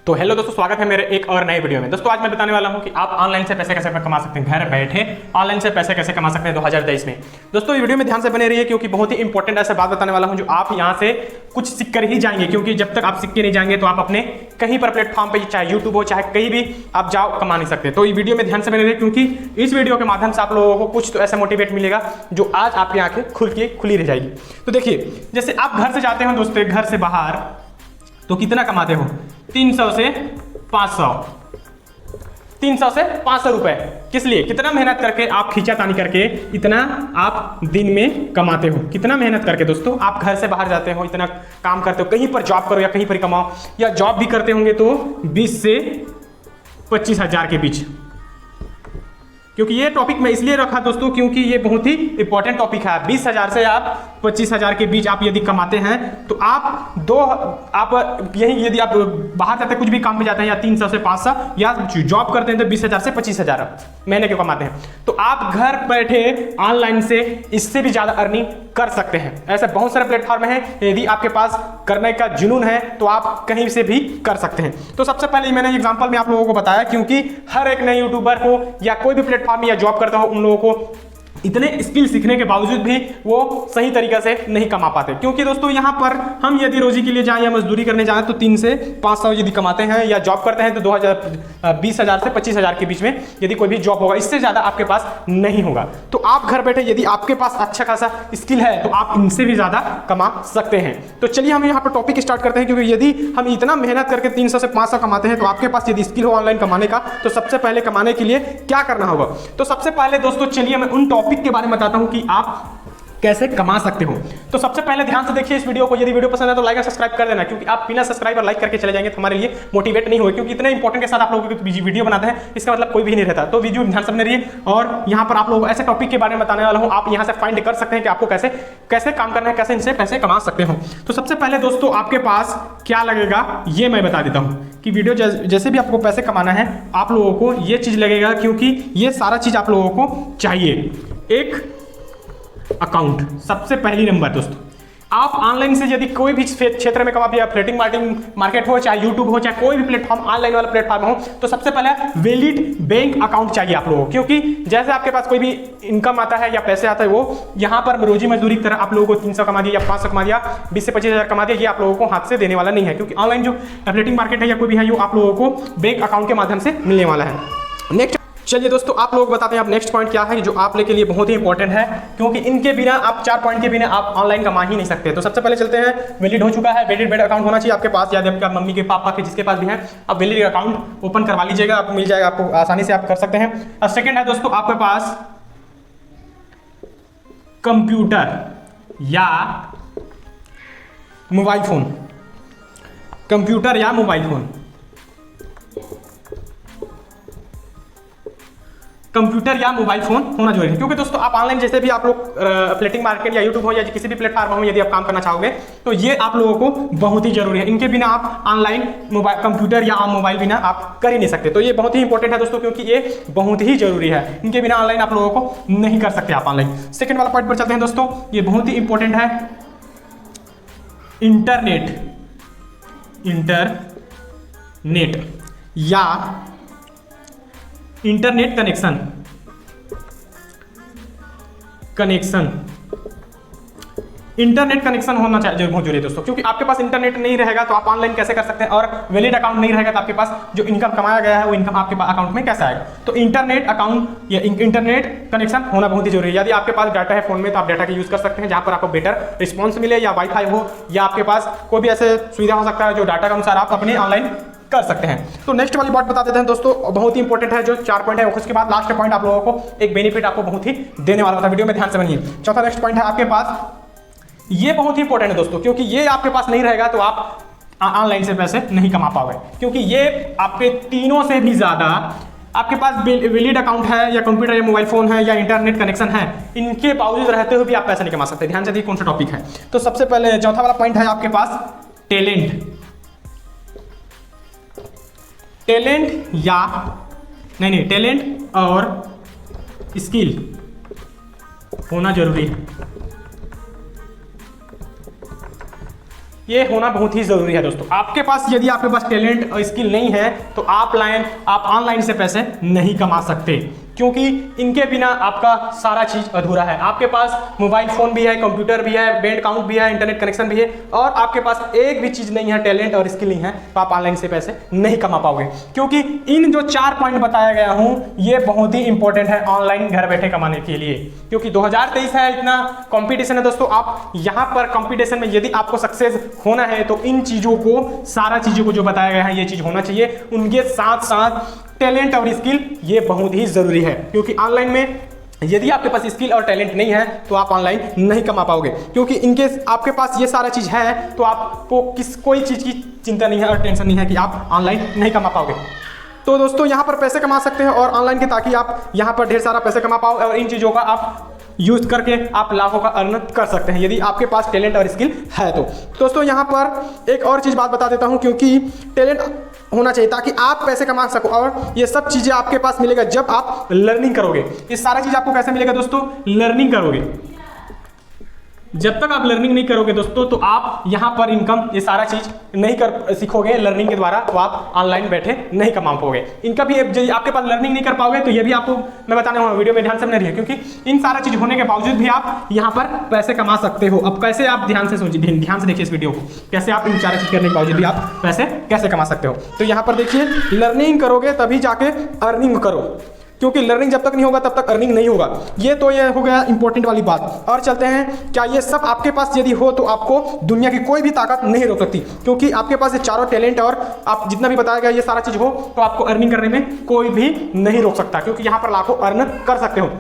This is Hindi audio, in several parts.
तो हेलो दोस्तों, स्वागत है मेरे एक और नए वीडियो में। दोस्तों आज मैं बताने वाला हूं कि आप ऑनलाइन से पैसे कैसे कमा सकते हैं, घर बैठे ऑनलाइन से पैसे कैसे कमा सकते हैं 2023 में। दोस्तों ये वीडियो में ध्यान से बने रहिए क्योंकि बहुत ही इंपॉर्टेंट ऐसा बात बताने वाला हूं जो आप यहां से कुछ सीख कर ही जाएंगे, क्योंकि जब तक आप सीख के नहीं जाएंगे तो आप अपने कहीं पर प्लेटफॉर्म पर, चाहे यूट्यूब हो चाहे कहीं भी आप जाओ, कमा नहीं सकते। तो ये वीडियो में ध्यान से बने रहिए क्योंकि इस वीडियो के माध्यम से आप लोगों को कुछ तो ऐसा मोटिवेट मिलेगा जो आज आपकी आंखें खुली रह जाएगी। तो देखिए, जैसे आप घर से जाते हो दोस्तों, घर से बाहर, तो कितना कमाते हो? 300 से 500, 300 से 500 रुपए। किस लिए? कितना मेहनत करके आप खींचातानी करके इतना आप दिन में कमाते हो? कितना मेहनत करके दोस्तों आप घर से बाहर जाते हो, इतना काम करते हो, कहीं पर जॉब करो या कहीं पर कमाओ, या जॉब भी करते होंगे तो 20 से 25 हजार के बीच। क्योंकि ये टॉपिक मैं इसलिए रखा दोस्तों क्योंकि ये बहुत ही इंपॉर्टेंट टॉपिक है। 20,000 से आप 25,000 के बीच आप यदि कमाते हैं तो आप यही यदि आप बाहर जाते हैं, कुछ भी काम में जाते हैं, या 300 से 500, या जॉब करते हैं तो 20,000 से 25,000 महीने के कमाते हैं, तो आप घर बैठे ऑनलाइन से इससे भी ज्यादा अर्निंग कर सकते हैं। ऐसे बहुत सारे प्लेटफॉर्म हैं, यदि आपके पास करने का जुनून है तो आप कहीं से भी कर सकते हैं। तो सबसे पहले मैंने एग्जांपल में आप लोगों को बताया क्योंकि हर एक नए यूट्यूबर को या कोई भी प्लेटफॉर्म या जॉब करता हो, उन लोगों को इतने स्किल सीखने के बावजूद भी वो सही तरीके से नहीं कमा पाते। क्योंकि दोस्तों यहाँ पर हम यदि रोजी के लिए जाएं या मजदूरी करने जाएं तो 3 से 500 यदि कमाते हैं, या जॉब करते हैं तो 20,000 से 25,000 के बीच में यदि कोई भी जॉब होगा, इससे ज्यादा आपके पास नहीं होगा। तो आप घर बैठे यदि आपके पास अच्छा खासा स्किल है तो आप इनसे भी ज्यादा कमा सकते हैं। तो चलिए हम यहाँ पर टॉपिक स्टार्ट करते हैं, क्योंकि यदि हम इतना मेहनत करके 300 से 500 कमाते हैं तो आपके पास यदि स्किल हो ऑनलाइन कमाने का, तो सबसे पहले कमाने के लिए क्या करना होगा? तो सबसे पहले दोस्तों चलिए मैं उन टॉपिक के बारे में बताता हूं कि आप कैसे कमा सकते हो। तो सबसे पहले ध्यान से देखिए इस वीडियो को। यदि वीडियो पसंद है तो लाइक और सब्सक्राइब कर देना, क्योंकि आप बिना सब्सक्राइब और लाइक करके चले जाएंगे तो हमारे लिए मोटिवेट नहीं होगा, क्योंकि इतने इंपॉर्टेंट के साथ आप लोगों की वीडियो बनाते हैं, इसका मतलब कोई भी नहीं रहता। तो वीडियो ध्यान से बने रहिए, और यहाँ पर आप लोगों को ऐसे टॉपिक के बारे में बताने वाला हूँ, आप यहाँ से फाइंड कर सकते हैं कि आपको कैसे कैसे काम करना है, कैसे इनसे पैसे कमा सकते हो। तो सबसे पहले दोस्तों आपके पास क्या लगेगा ये मैं बता देता हूँ कि वीडियो जैसे भी आपको पैसे कमाना है, आप लोगों को ये चीज लगेगा, क्योंकि ये सारा चीज आप लोगों को चाहिए। एक अकाउंट, सबसे पहली नंबर दोस्तों। आप ऑनलाइन से यदि कोई भी क्षेत्र में कमा, फ्लिपिंग मार्केट हो, चाहे यूट्यूब हो, चाहे कोई भी प्लेटफॉर्म ऑनलाइन वाला प्लेटफॉर्म हो, तो सबसे पहले वैलिड बैंक अकाउंट चाहिए आप लोगों को। क्योंकि जैसे आपके पास कोई भी इनकम आता है या पैसे आता है, वो यहाँ पर रोजी मजदूरी की तरह आप लोगों को 300 कमा दिया या 500 कमा दिया, 20 से 25,000 कमा दिया, ये आप लोगों को हाथ से देने वाला नहीं है। क्योंकि ऑनलाइन जो फ्लिपिंग मार्केट है या कोई भी है, वो आप लोगों को बैंक अकाउंट के माध्यम से मिलने वाला है। नेक्स्ट चलिए दोस्तों आप लोग बताते हैं आप नेक्स्ट पॉइंट क्या है जो आप लोग के लिए बहुत ही इंपॉर्टेंट है, क्योंकि इनके बिना आप 4 पॉइंट के बिना आप ऑनलाइन कमा ही नहीं सकते। तो सबसे पहले चलते हैं, वैलिड हो चुका है, वैलिड बैंक अकाउंट होना चाहिए आपके पास, या आपके मम्मी के पापा के जिसके पास भी है, आप वैलिड अकाउंट ओपन करवा लीजिएगा, आपको मिल जाएगा, आपको आसानी से आप कर सकते हैं। और सेकेंड है दोस्तों आपके पास कंप्यूटर या मोबाइल फोन, कंप्यूटर या मोबाइल फोन, कंप्यूटर या मोबाइल फोन होना जरूरी है। क्योंकि दोस्तों आप ऑनलाइन जैसे भी आप लोग फ्लिपिंग मार्केट या यूट्यूब हो या किसी भी प्लेटफॉर्म हो, यदि आप काम करना चाहोगे तो ये आप लोगों को बहुत ही जरूरी है। इनके बिना आप ऑनलाइन मोबाइल, कंप्यूटर या मोबाइल बिना आप कर ही नहीं सकते। तो ये बहुत ही इंपॉर्टेंट है दोस्तों, क्योंकि ये बहुत ही जरूरी है। इनके बिना ऑनलाइन आप लोगों को नहीं कर सकते आप ऑनलाइन। सेकेंड वाला पॉइंट पर चलते हैं दोस्तों, ये बहुत ही इंपॉर्टेंट है, इंटरनेट या इंटरनेट कनेक्शन इंटरनेट कनेक्शन होना चाहिए, बहुत जरूरी है दोस्तों। क्योंकि आपके पास इंटरनेट नहीं रहेगा तो आप ऑनलाइन कैसे कर सकते हैं, और वैलिड अकाउंट नहीं रहेगा तो आपके पास जो इनकम कमाया गया है वो इनकम आपके अकाउंट में कैसे आएगा। तो इंटरनेट अकाउंट या इंटरनेट कनेक्शन होना बहुत ही जरूरी है। यदि आपके पास डाटा है फोन में तो आप डाटा का यूज कर सकते हैं, जहां पर आपको बेटर रिस्पॉन्स मिले, या वाईफाई हो, या आपके पास कोई भी ऐसे सुविधा हो सकता है जो डाटा के अनुसार आप अपने ऑनलाइन कर सकते हैं। तो नेक्स्ट वाली बात बता देते हैं दोस्तों, बहुत ही इंपॉर्टेंट है, जो 4 पॉइंट है। उसके बाद लास्ट पॉइंट आप लोगों को एक बेनिफिट आपको बहुत ही देने वाला था, वीडियो में ध्यान से बनिए। चौथा नेक्स्ट पॉइंट है आपके पास, ये बहुत ही इंपॉर्टेंट है दोस्तों, क्योंकि ये आपके पास नहीं रहेगा तो आप ऑनलाइन से पैसे नहीं कमा पाओगे। क्योंकि ये आपके तीनों से भी ज्यादा, आपके पास वैलिड अकाउंट है या कंप्यूटर या मोबाइल फोन है या इंटरनेट कनेक्शन है, इनके बावजूद रहते हुए भी आप पैसे नहीं कमा सकते। ध्यान से देखिए कौन सा टॉपिक है। तो सबसे पहले चौथा वाला पॉइंट है आपके पास टैलेंट या नहीं टैलेंट और स्किल होना जरूरी है। ये होना बहुत ही जरूरी है दोस्तों। आपके पास यदि आपके पास टैलेंट और स्किल नहीं है तो आप ऑनलाइन से पैसे नहीं कमा सकते, क्योंकि इनके बिना आपका सारा चीज अधूरा है। आपके पास मोबाइल फोन भी है, कंप्यूटर भी है, बैंक अकाउंट भी है, इंटरनेट कनेक्शन भी है, और आपके पास एक भी चीज नहीं है, टैलेंट और स्किल नहीं है, तो आप ऑनलाइन से पैसे नहीं कमा पाओगे। क्योंकि इन जो 4 पॉइंट बताया गया हूं ये बहुत ही इंपॉर्टेंट है ऑनलाइन घर बैठे कमाने के लिए। क्योंकि 2023 है, इतना कंपटीशन है दोस्तों। आप यहाँ पर कंपटीशन में यदि आपको सक्सेस होना है तो इन चीजों को, सारा चीजों को जो बताया गया है ये चीज होना चाहिए। उनके साथ साथ टैलेंट और स्किल ये बहुत ही जरूरी है, क्योंकि ऑनलाइन में यदि आपके पास स्किल और टैलेंट नहीं है तो आप ऑनलाइन नहीं कमा पाओगे। क्योंकि इनके आपके पास ये सारा चीज है तो आपको कोई चीज की चिंता नहीं है और टेंशन नहीं है कि आप ऑनलाइन नहीं कमा पाओगे। तो दोस्तों यहाँ पर पैसे कमा सकते हैं और ऑनलाइन के, ताकि आप यहाँ पर ढेर सारा पैसे कमा पाओ और इन चीजों का आप यूज करके आप लाखों का अर्न कर सकते हैं यदि आपके पास टैलेंट और स्किल है तो। दोस्तों यहाँ पर एक और चीज बात बता देता हूँ, क्योंकि टैलेंट होना चाहिए ताकि आप पैसे कमा सको, और ये सब चीजें आपके पास मिलेगा जब आप लर्निंग करोगे। ये सारा चीज आपको कैसे मिलेगा दोस्तों? लर्निंग करोगे। जब तक आप लर्निंग नहीं करोगे दोस्तों तो आप यहाँ पर इनकम ये सारा चीज नहीं कर सीखोगे लर्निंग के द्वारा, तो आप ऑनलाइन बैठे नहीं कमा पाओगे। इनका भी यदि आपके पास लर्निंग नहीं कर पाओगे तो ये भी आपको मैं बताने वाला हूँ, वीडियो में ध्यान से बने रहिए, क्योंकि इन सारा चीज होने के बावजूद भी आप यहाँ पर पैसे कमा सकते हो। अब कैसे आप ध्यान से सोचिए, ध्यान से देखिए इस वीडियो को, कैसे आप इन सारा चीज करने के बावजूद भी आप पैसे कैसे कमा सकते हो। तो यहाँ पर देखिए, लर्निंग करोगे तभी जाके अर्निंग करो, क्योंकि लर्निंग जब तक नहीं होगा तब तक अर्निंग नहीं होगा। ये तो ये हो गया इंपॉर्टेंट वाली बात। और चलते हैं, क्या ये सब आपके पास यदि हो तो आपको दुनिया की कोई भी ताकत नहीं रोक सकती, क्योंकि आपके पास ये चारों टैलेंट और आप जितना भी बताया गया ये सारा चीज हो तो आपको अर्निंग करने में कोई भी नहीं रोक सकता, क्योंकि यहाँ पर लाखों अर्न कर सकते हो।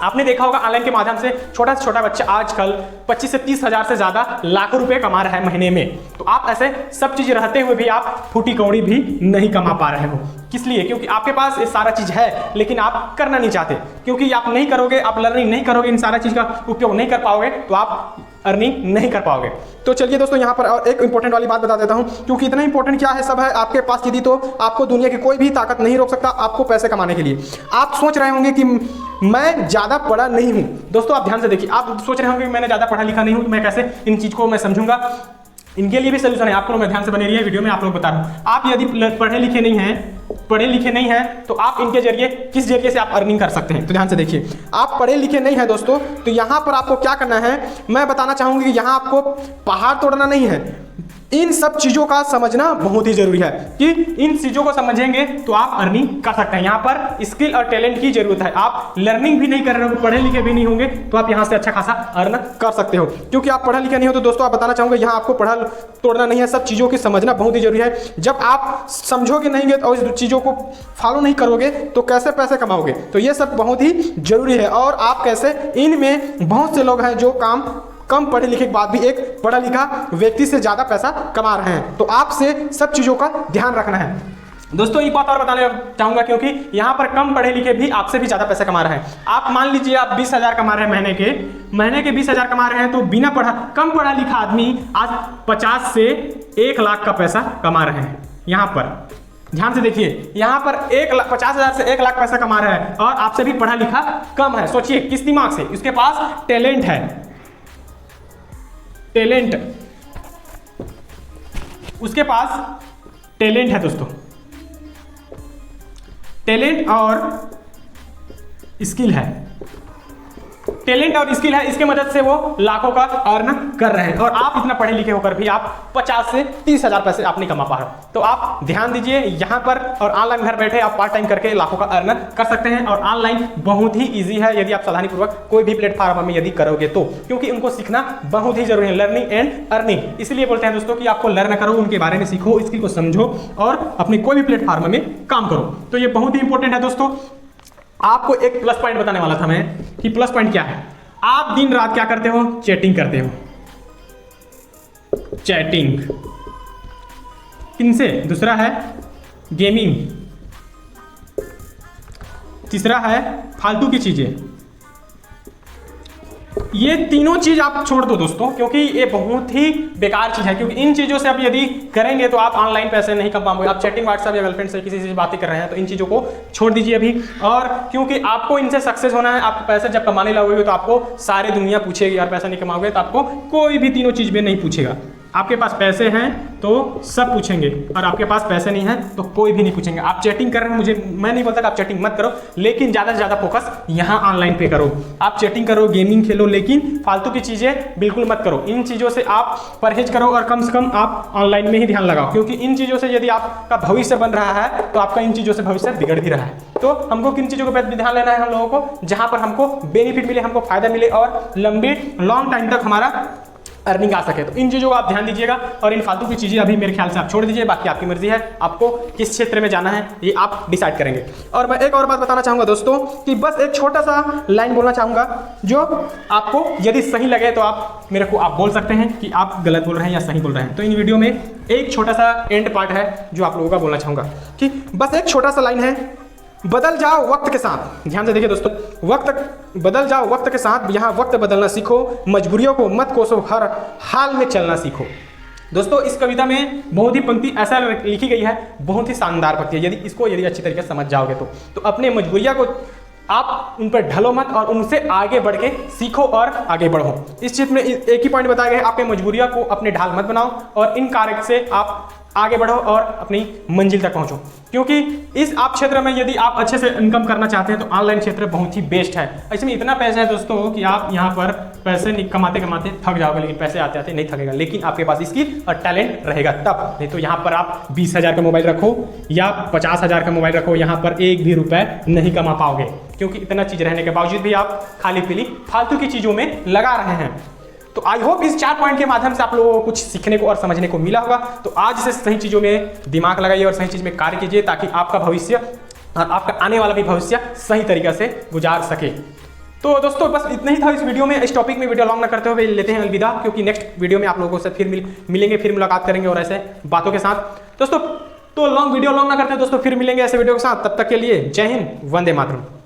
आपने देखा होगा ऑनलाइन के माध्यम से छोटा से छोटा बच्चा आजकल 25 से 30 हजार से ज्यादा लाखों रुपए कमा रहा है महीने में। तो आप ऐसे सब चीज रहते हुए भी आप फूटी कौड़ी भी नहीं कमा पा रहे हो। किस लिए? क्योंकि आपके पास ये सारा चीज है लेकिन आप करना नहीं चाहते, क्योंकि आप नहीं करोगे, आप लर्निंग नहीं करोगे, इन सारा चीज का उपयोग नहीं कर पाओगे तो आप अर्निंग नहीं कर पाओगे। तो चलिए दोस्तों यहाँ पर और एक इंपॉर्टेंट वाली बात बता देता हूँ, क्योंकि इतना इंपॉर्टेंट क्या है सब है आपके पास यदि, तो आपको दुनिया की कोई भी ताकत नहीं रोक सकता आपको पैसे कमाने के लिए। आप सोच रहे होंगे कि मैं ज्यादा पढ़ा नहीं हूँ। दोस्तों आप ध्यान से देखिए, आप सोच रहे होंगे कि मैंने ज्यादा पढ़ा लिखा नहीं हूँ तो मैं कैसे इन चीज को मैं समझूंगा। इनके लिए भी सोल्यूशन है, आपको मैं ध्यान से बने रहिए वीडियो में, आप लोग बता रहा हूँ। आप यदि पढ़े लिखे नहीं हैं तो आप इनके जरिए किस जरिए से आप अर्निंग कर सकते हैं। तो ध्यान से देखिए, आप पढ़े लिखे नहीं है दोस्तों, तो यहाँ पर आपको क्या करना है मैं बताना चाहूंगी कि यहाँ आपको पहाड़ तोड़ना नहीं है, इन सब चीजों का समझना बहुत ही जरूरी है। कि इन चीजों को समझेंगे तो आप अर्निंग कर सकते हैं। यहाँ पर स्किल और टैलेंट की जरूरत है। आप लर्निंग भी नहीं कर रहे हो, पढ़े लिखे भी नहीं होंगे तो आप यहाँ से अच्छा खासा अर्न कर सकते हो। क्योंकि आप पढ़े लिखे नहीं हो तो दोस्तों आप बताना चाहूंगा यहाँ आपको पढ़ा तोड़ना नहीं है, सब चीजों की समझना बहुत ही जरूरी है। जब आप समझोगे नहीं और इस चीजों को फॉलो नहीं करोगे तो कैसे पैसे कमाओगे? तो ये सब बहुत ही जरूरी है। और आप कैसे, इनमें बहुत से लोग हैं जो कम पढ़े लिखे के बाद भी एक पढ़ा लिखा व्यक्ति से ज्यादा पैसा कमा रहे हैं। तो आपसे सब चीजों का ध्यान रखना है। दोस्तों एक बात और बताने चाहूंगा, क्योंकि यहाँ पर कम पढ़े लिखे भी आपसे भी ज्यादा पैसा कमा रहे हैं। आप मान लीजिए आप 20,000 कमा रहे हैं महीने के 20,000 कमा रहे हैं, तो बिना कम पढ़ा लिखा आदमी आज 50 से 1 लाख का पैसा कमा रहे हैं। यहाँ पर ध्यान से देखिए, यहाँ पर 50,000 से 1 लाख पैसा कमा रहा है और आपसे भी पढ़ा लिखा कम है। सोचिए किस दिमाग से? उसके पास टैलेंट है, उसके पास टैलेंट है दोस्तों, टैलेंट और स्किल है। टैलेंट और स्किल है, इसके मदद से वो लाखों का अर्न कर रहे हैं। और आप इतना पढ़े लिखे होकर भी आप 50 से 30,000 पैसे आप नहीं कमा पा रहे। तो आप ध्यान दीजिए यहाँ पर, और ऑनलाइन घर बैठे आप पार्ट टाइम करके लाखों का अर्न कर सकते हैं। और ऑनलाइन बहुत ही इजी है यदि आप सावधानीपूर्वक कोई भी प्लेटफॉर्म में यदि करोगे तो, क्योंकि उनको सीखना बहुत ही जरूरी है, लर्निंग एंड अर्निंग। इसलिए बोलते हैं दोस्तों कि आपको लर्न करो, उनके बारे में सीखो, स्किल को समझो और अपने कोई भी प्लेटफॉर्म में काम करो। तो ये बहुत ही इंपॉर्टेंट है दोस्तों। आपको एक प्लस पॉइंट बताने वाला था मैं कि प्लस पॉइंट क्या है। आप दिन रात क्या करते हो? चैटिंग करते हो। चैटिंग किनसे? दूसरा है गेमिंग, तीसरा है फालतू की चीजें। ये तीनों चीज आप छोड़ दो दोस्तों, क्योंकि ये बहुत ही बेकार चीज है। क्योंकि इन चीजों से आप यदि करेंगे तो आप ऑनलाइन पैसे नहीं कमा पाओगे। आप चैटिंग, व्हाट्सएप या गर्लफ्रेंड से किसी से बातें कर रहे हैं तो इन चीजों को छोड़ दीजिए अभी। और क्योंकि आपको इनसे सक्सेस होना है, आप पैसे जब कमाने लगोगे तो आपको सारी दुनिया पूछेगी, और पैसा नहीं कमाओगे तो आपको कोई भी तीनों चीज में नहीं पूछेगा। आपके पास पैसे हैं तो सब पूछेंगे, और आपके पास पैसे नहीं है तो कोई भी नहीं पूछेंगे। आप चैटिंग कर रहे हैं, मैं नहीं बोलता कि आप चैटिंग मत करो, लेकिन ज़्यादा से ज़्यादा फोकस यहाँ ऑनलाइन पे करो। आप चैटिंग करो, गेमिंग खेलो, लेकिन फालतू की चीज़ें बिल्कुल मत करो। इन चीज़ों से आप परहेज करो और कम से कम आप ऑनलाइन में ही ध्यान लगाओ, क्योंकि इन चीज़ों से यदि आपका भविष्य बन रहा है तो आपका इन चीज़ों से भविष्य बिगड़ भी रहा है। तो हमको किन चीज़ों को ध्यान लेना है हम लोगों को, जहाँ पर हमको बेनिफिट मिले, हमको फायदा मिले और लॉन्ग टाइम तक हमारा अर्निंग आ सके। तो इन चीज़ों को आप ध्यान दीजिएगा, और इन फालतू की चीज़ें अभी मेरे ख्याल से आप छोड़ दीजिए। बाकी आपकी मर्जी है, आपको किस क्षेत्र में जाना है ये आप डिसाइड करेंगे। और मैं एक और बात बताना चाहूँगा दोस्तों, कि बस एक छोटा सा लाइन बोलना चाहूँगा, जो आपको यदि सही लगे तो आप मेरे को आप बोल सकते हैं कि आप गलत बोल रहे हैं या सही बोल रहे हैं। तो इन वीडियो में एक छोटा सा एंड पार्ट है जो आप लोगों का बोलना चाहूँगा, कि बस एक छोटा सा लाइन है, बदल जाओ वक्त के साथ। ध्यान से देखिए दोस्तों, बदल जाओ वक्त के साथ, यहाँ वक्त बदलना सीखो, मजबूरियों को मत कोसो, हर हाल में चलना सीखो। दोस्तों इस कविता में बहुत ही पंक्ति ऐसा लिखी गई है, बहुत ही शानदार पंक्ति है। यदि अच्छी तरीके से समझ जाओगे तो अपने मजबूरियों को आप उन पर ढलो मत और उनसे आगे बढ़ के सीखो और आगे बढ़ो। इस चीज में एक ही पॉइंट बताया गया है, आपके मजबूरियों को अपने ढाल मत बनाओ और इन कार्य से आप आगे बढ़ो और अपनी मंजिल तक पहुंचो। क्योंकि इस आप क्षेत्र में यदि आप अच्छे से इनकम करना चाहते हैं तो ऑनलाइन क्षेत्र बहुत ही बेस्ट है। इसमें इतना पैसा है दोस्तों कि आप यहाँ पर पैसे कमाते कमाते थक जाओगे, लेकिन पैसे आते आते नहीं थकेगा, लेकिन आपके पास स्किल और टैलेंट रहेगा तब। नहीं तो यहाँ पर आप 20,000 का मोबाइल रखो या 50,000 का मोबाइल रखो, यहाँ पर एक भी रुपए नहीं कमा पाओगे, क्योंकि इतना चीज रहने के बावजूद भी आप खाली पीली फालतू की चीजों में लगा रहे हैं। तो आई होप इस 4 पॉइंट के माध्यम से आप लोगों को कुछ सीखने को और समझने को मिला होगा। तो आज से सही चीज़ों में दिमाग लगाइए और सही चीज़ में कार्य कीजिए, ताकि आपका भविष्य और आपका आने वाला भी भविष्य सही तरीके से गुजार सके। तो दोस्तों बस इतना ही था इस वीडियो में। इस टॉपिक में वीडियो लॉन्ग ना करते हुए लेते हैं अलविदा, क्योंकि नेक्स्ट वीडियो में आप लोगों से फिर मिलेंगे, फिर मुलाकात करेंगे और ऐसे बातों के साथ दोस्तों। तो वीडियो लॉन्ग ना करते हैं दोस्तों, फिर मिलेंगे ऐसे वीडियो के साथ। तब तक के लिए जय हिंद, वंदे मातरम।